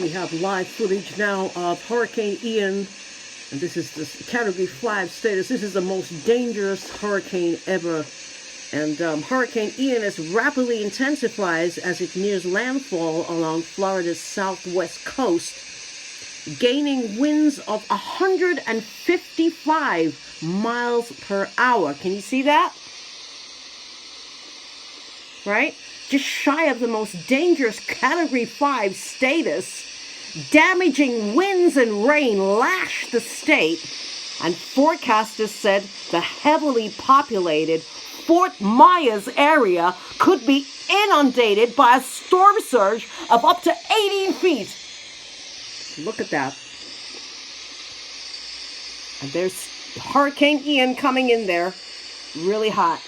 we have live footage now of Hurricane Ian, and this is the Category 5 status. This is the most dangerous hurricane ever, and Hurricane Ian is rapidly intensifies as it nears landfall along Florida's southwest coast, gaining winds of 155 miles per hour. Can you see that? Right? Just shy of the most dangerous Category 5 status. Damaging winds and rain lashed the state, and forecasters said the heavily populated Fort Myers area could be inundated by a storm surge of up to 18 feet. Look at that. And there's Hurricane Ian coming in there, really hot.